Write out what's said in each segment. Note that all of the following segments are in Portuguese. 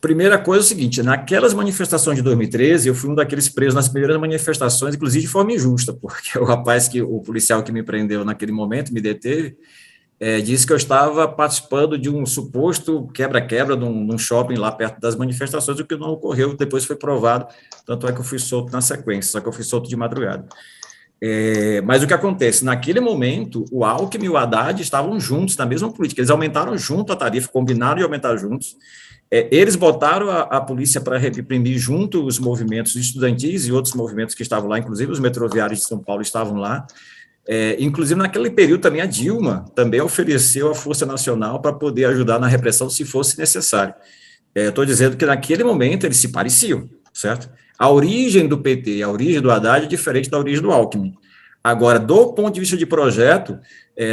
Primeira coisa é o seguinte, naquelas manifestações de 2013, eu fui um daqueles presos nas primeiras manifestações, inclusive de forma injusta, porque o policial que me prendeu naquele momento, me deteve, disse que eu estava participando de um suposto quebra-quebra num shopping lá perto das manifestações, o que não ocorreu, depois foi provado, tanto é que eu fui solto na sequência, só que eu fui solto de madrugada. Mas o que acontece? Naquele momento, o Alckmin e o Haddad estavam juntos na mesma política, eles aumentaram junto a tarifa, combinaram de aumentar juntos, eles botaram a polícia para reprimir junto os movimentos estudantis e outros movimentos que estavam lá, inclusive os metroviários de São Paulo estavam lá, inclusive naquele período também a Dilma também ofereceu a Força Nacional para poder ajudar na repressão se fosse necessário. Estou dizendo que naquele momento eles se pareciam, certo? A origem do PT, a origem do Haddad é diferente da origem do Alckmin. Agora, do ponto de vista de projeto,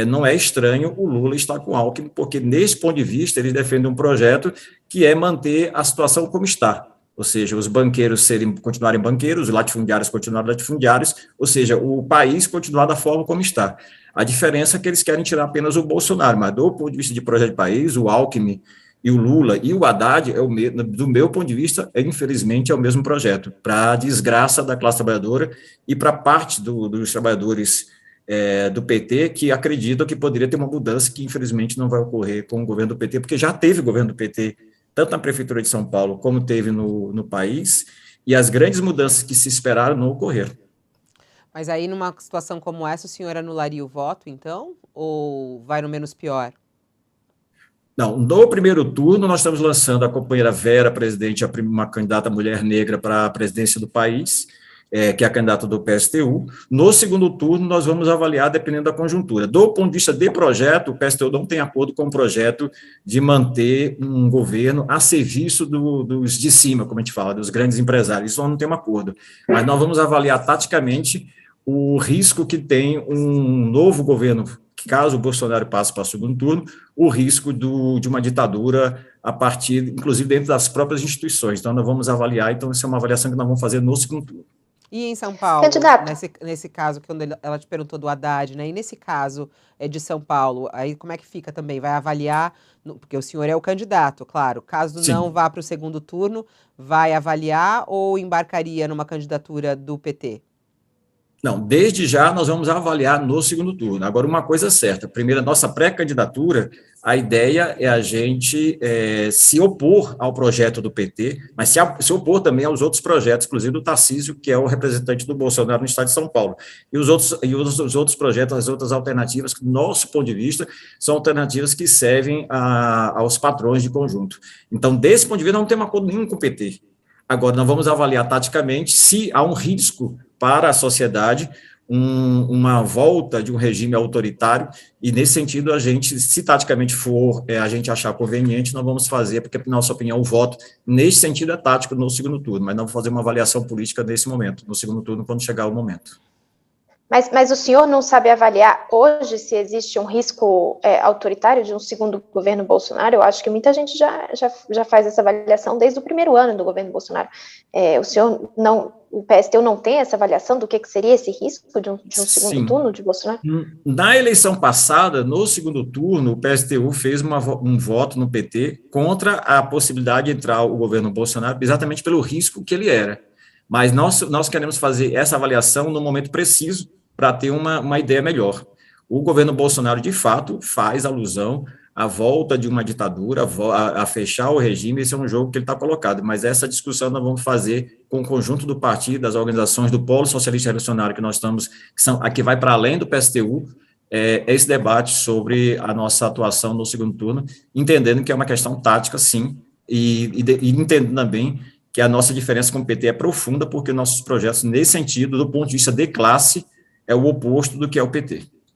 não é estranho o Lula estar com o Alckmin, porque, nesse ponto de vista, eles defendem um projeto que é manter a situação como está, ou seja, os banqueiros continuarem banqueiros, os latifundiários continuarem latifundiários, ou seja, o país continuar da forma como está. A diferença é que eles querem tirar apenas o Bolsonaro, mas, do ponto de vista de projeto de país, o Alckmin e o Lula e o Haddad, do meu ponto de vista, infelizmente, é o mesmo projeto, para a desgraça da classe trabalhadora e para parte dos trabalhadores do PT, que acreditam que poderia ter uma mudança que, infelizmente, não vai ocorrer com o governo do PT, porque já teve governo do PT, tanto na Prefeitura de São Paulo, como teve no país, e as grandes mudanças que se esperaram não ocorreram. Mas aí, numa situação como essa, o senhor anularia o voto, então? Ou vai no menos pior? Não, no primeiro turno, nós estamos lançando a companheira Vera, presidente, uma candidata mulher negra para a presidência do país, que é a candidata do PSTU. No segundo turno, nós vamos avaliar dependendo da conjuntura. Do ponto de vista de projeto, o PSTU não tem acordo com o projeto de manter um governo a serviço dos de cima, como a gente fala, dos grandes empresários. Isso não tem um acordo. Mas nós vamos avaliar taticamente o risco que tem um novo governo, caso o Bolsonaro passe para o segundo turno, o risco de uma ditadura a partir, inclusive, dentro das próprias instituições. Então, nós vamos avaliar, então, essa é uma avaliação que nós vamos fazer no segundo turno. E em São Paulo, nesse caso, quando ela te perguntou do Haddad, né? E nesse caso de São Paulo, aí como é que fica também? Vai avaliar, porque o senhor é o candidato, claro, caso Sim. Não vá para o segundo turno, vai avaliar ou embarcaria numa candidatura do PT? Não, desde já nós vamos avaliar no segundo turno. Agora, uma coisa certa, primeiro, a nossa pré-candidatura, a ideia é a gente se opor ao projeto do PT, mas se opor também aos outros projetos, inclusive do Tarcísio, que é o representante do Bolsonaro no estado de São Paulo. E os outros projetos, as outras alternativas, que, do nosso ponto de vista, são alternativas que servem aos patrões de conjunto. Então, desse ponto de vista, não tem acordo nenhum com o PT. Agora, nós vamos avaliar taticamente se há um risco para a sociedade, uma volta de um regime autoritário, e nesse sentido, a gente, se taticamente for a gente achar conveniente, nós vamos fazer, porque, na nossa opinião, o voto, nesse sentido, é tático no segundo turno, mas não vamos fazer uma avaliação política nesse momento, no segundo turno, quando chegar o momento. Mas o senhor não sabe avaliar hoje se existe um risco autoritário de um segundo governo Bolsonaro? Eu acho que muita gente já faz essa avaliação desde o primeiro ano do governo Bolsonaro. O PSTU não tem essa avaliação do que seria esse risco de um segundo turno de Bolsonaro? Na eleição passada, no segundo turno, o PSTU fez um voto no PT contra a possibilidade de entrar o governo Bolsonaro, exatamente pelo risco que ele era. Mas nós queremos fazer essa avaliação no momento preciso para ter uma ideia melhor. O governo Bolsonaro, de fato, faz alusão à volta de uma ditadura, a fechar o regime, esse é um jogo que ele está colocado, mas essa discussão nós vamos fazer com o conjunto do partido, das organizações do Polo Socialista Revolucionário que nós estamos, que vai para além do PSTU, esse debate sobre a nossa atuação no segundo turno, entendendo que é uma questão tática, sim, e entendendo também que a nossa diferença com o PT é profunda, porque nossos projetos, nesse sentido, do ponto de vista de classe, é o oposto do que é o PT.